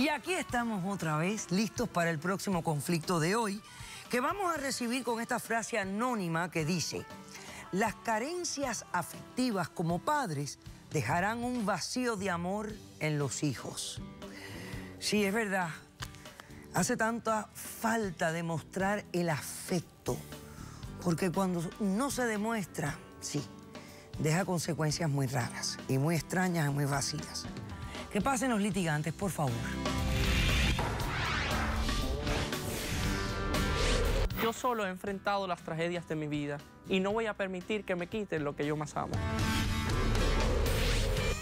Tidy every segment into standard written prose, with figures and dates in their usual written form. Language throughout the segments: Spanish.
Y aquí estamos otra vez, listos para el próximo conflicto de hoy, que vamos a recibir con esta frase anónima que dice: las carencias afectivas como padres dejarán un vacío de amor en los hijos. Sí, es verdad. Hace tanta falta demostrar el afecto, porque cuando no se demuestra, sí, deja consecuencias muy raras y muy extrañas y muy vacías. Que pasen los litigantes, por favor. Yo solo he enfrentado las tragedias de mi vida y no voy a permitir que me quiten lo que yo más amo.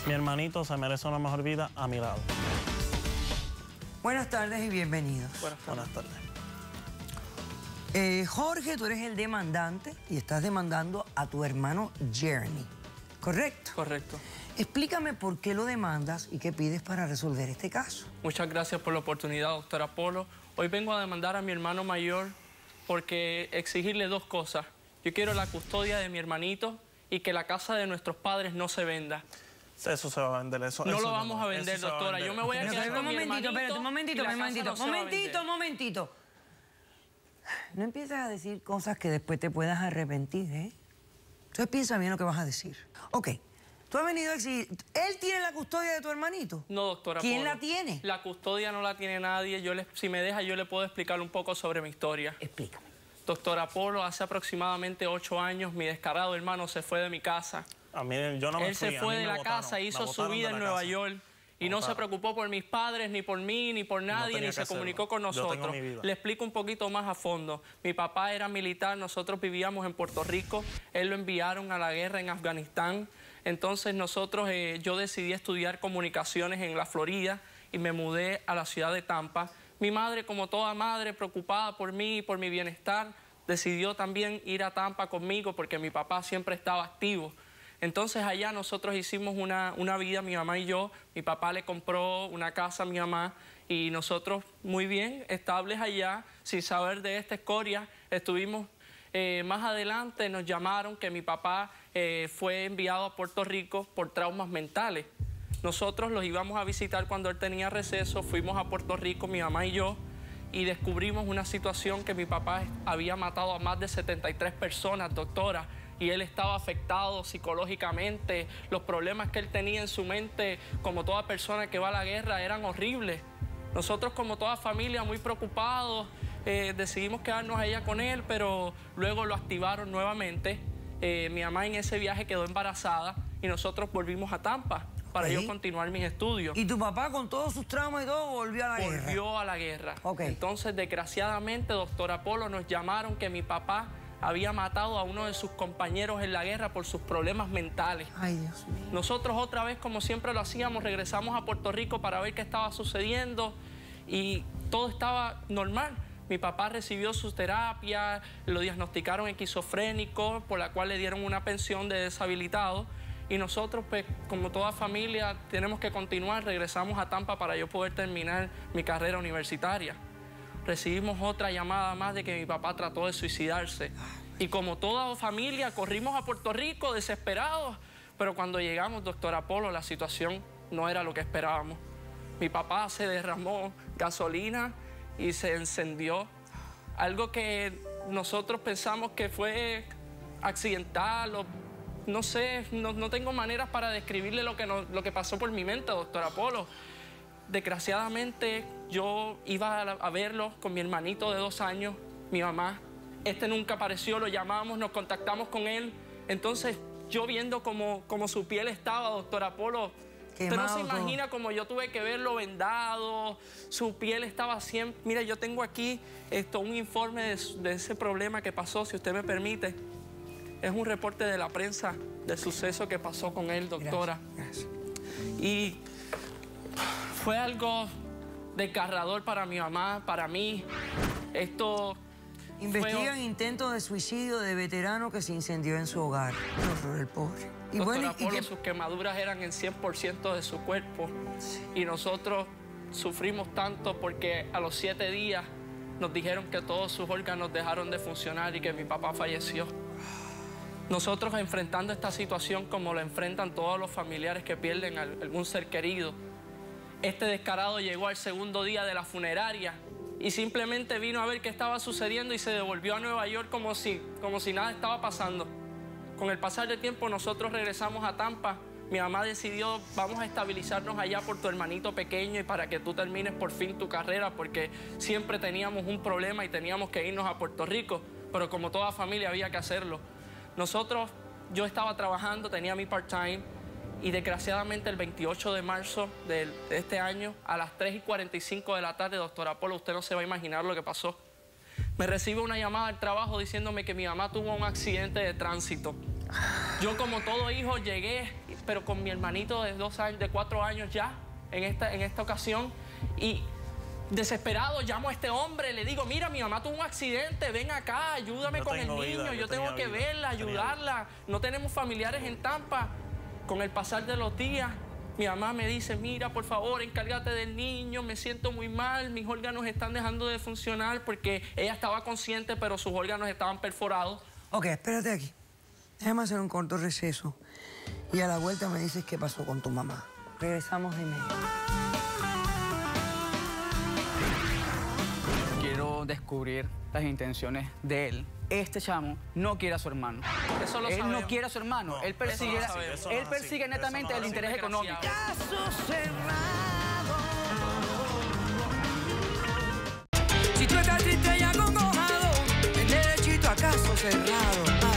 Mi hermanito se merece una mejor vida a mi lado. Buenas tardes y bienvenidos. Buenas tardes. Jorge, tú eres el demandante y estás demandando a tu hermano Jeremy, ¿correcto? Correcto. Explícame por qué lo demandas y qué pides para resolver este caso. Muchas gracias por la oportunidad, doctora Polo. Hoy vengo a demandar a mi hermano mayor porque exigirle dos cosas. Yo quiero la custodia de mi hermanito y que la casa de nuestros padres no se venda. Eso se va a vender. No lo vamos a vender, doctora. Yo me voy a quedar con mi hermanito. Espérate, un momentito. No empieces a decir cosas que después te puedas arrepentir, ¿eh? Entonces piensa bien lo que vas a decir. Ok, tú has venido a exigir... ¿Él tiene la custodia de tu hermanito? No, doctora ¿Quién Polo. la tiene? La custodia no la tiene nadie. Si me deja, yo le puedo explicar un poco sobre mi historia. Explícame. Doctora Polo, hace aproximadamente 8 años, mi descarado hermano se fue de mi casa. A mí, yo no me Él fui, se fue de la casa, hizo su vida en Nueva York y no se preocupó por mis padres, ni por mí, ni por nadie, ni se comunicó con nosotros. Le explico un poquito más a fondo. Mi papá era militar, nosotros vivíamos en Puerto Rico, él lo enviaron a la guerra en Afganistán. Entonces nosotros, yo decidí estudiar comunicaciones en la Florida y me mudé a la ciudad de Tampa. Mi madre, como toda madre, preocupada por mí y por mi bienestar, decidió también ir a Tampa conmigo porque mi papá siempre estaba activo. Entonces allá nosotros hicimos una vida, mi mamá y yo. Mi papá le compró una casa a mi mamá y nosotros muy bien, estables allá, sin saber de esta escoria. Estuvimos más adelante, nos llamaron que mi papá fue enviado a Puerto Rico por traumas mentales. Nosotros los íbamos a visitar cuando él tenía receso, fuimos a Puerto Rico, mi mamá y yo, y descubrimos una situación que mi papá había matado a más de 73 personas, doctora. Y él estaba afectado psicológicamente. Los problemas que él tenía en su mente, como toda persona que va a la guerra, eran horribles. Nosotros, como toda familia, muy preocupados, decidimos quedarnos allá con él, pero luego lo activaron nuevamente. Mi mamá en ese viaje quedó embarazada y nosotros volvimos a Tampa para yo continuar mis estudios. ¿Y tu papá, con todos sus traumas y todo, volvió a la guerra? Volvió a la guerra. Okay. Entonces, desgraciadamente, doctora Polo, nos llamaron que mi papá había matado a uno de sus compañeros en la guerra por sus problemas mentales. Ay, Dios mío. Nosotros otra vez, como siempre lo hacíamos, regresamos a Puerto Rico para ver qué estaba sucediendo y todo estaba normal. Mi papá recibió su terapia, lo diagnosticaron esquizofrénico, por la cual le dieron una pensión de deshabilitado. Y nosotros, pues, como toda familia, tenemos que continuar. Regresamos a Tampa para yo poder terminar mi carrera universitaria. Recibimos otra llamada más de que mi papá trató de suicidarse. Y como toda familia, corrimos a Puerto Rico desesperados. Pero cuando llegamos, doctora Polo, la situación no era lo que esperábamos. Mi papá se derramó gasolina y se encendió. Algo que nosotros pensamos que fue accidental o no sé, no tengo maneras para describirle lo que pasó por mi mente, doctora Polo. Desgraciadamente, yo iba a verlo con mi hermanito de 2 años, mi mamá. Nunca apareció, lo llamamos, nos contactamos con él. Entonces, yo viendo como su piel estaba, doctora Polo, usted no se imagina cómo yo tuve que verlo vendado, su piel estaba siempre... Mira, yo tengo aquí un informe de ese problema que pasó, si usted me permite. Es un reporte de la prensa del suceso que pasó con él, doctora. Gracias. Y fue algo desgarrador para mi mamá, para mí. Investigan intentos de suicidio de veterano que se incendió en su hogar. El pobre. Y doctora Polo, sus quemaduras eran en 100% de su cuerpo. Sí. Y nosotros sufrimos tanto porque a los 7 días nos dijeron que todos sus órganos dejaron de funcionar y que mi papá falleció. Nosotros enfrentando esta situación como lo enfrentan todos los familiares que pierden algún ser querido. Este descarado llegó al segundo día de la funeraria y simplemente vino a ver qué estaba sucediendo y se devolvió a Nueva York como si nada estaba pasando. Con el pasar del tiempo nosotros regresamos a Tampa. Mi mamá decidió, vamos a estabilizarnos allá por tu hermanito pequeño y para que tú termines por fin tu carrera, porque siempre teníamos un problema y teníamos que irnos a Puerto Rico, pero como toda familia había que hacerlo. Yo estaba trabajando, tenía mi part-time y desgraciadamente el 28 de marzo de este año, a las 3:45 de la tarde, doctora Polo, usted no se va a imaginar lo que pasó. Me recibe una llamada del trabajo diciéndome que mi mamá tuvo un accidente de tránsito. Yo, como todo hijo, llegué, pero con mi hermanito de 4 años ya, en esta ocasión, y desesperado llamo a este hombre, le digo, mira, mi mamá tuvo un accidente, ven acá, ayúdame con el niño, yo tengo que verla, ayudarla, no tenemos familiares en Tampa. Con el pasar de los días, mi mamá me dice, mira, por favor, encárgate del niño, me siento muy mal, mis órganos están dejando de funcionar, porque ella estaba consciente, pero sus órganos estaban perforados. Ok, espérate aquí. Déjame hacer un corto receso y a la vuelta me dices qué pasó con tu mamá. Regresamos de inmediato. Quiero descubrir las intenciones de él. Este chamo no quiere a su hermano. Eso lo él sabemos. No quiere a su hermano. No, él persigue netamente el interés económico. Caso cerrado. Si tú estás triste y acongojado, ven derechito a caso cerrado.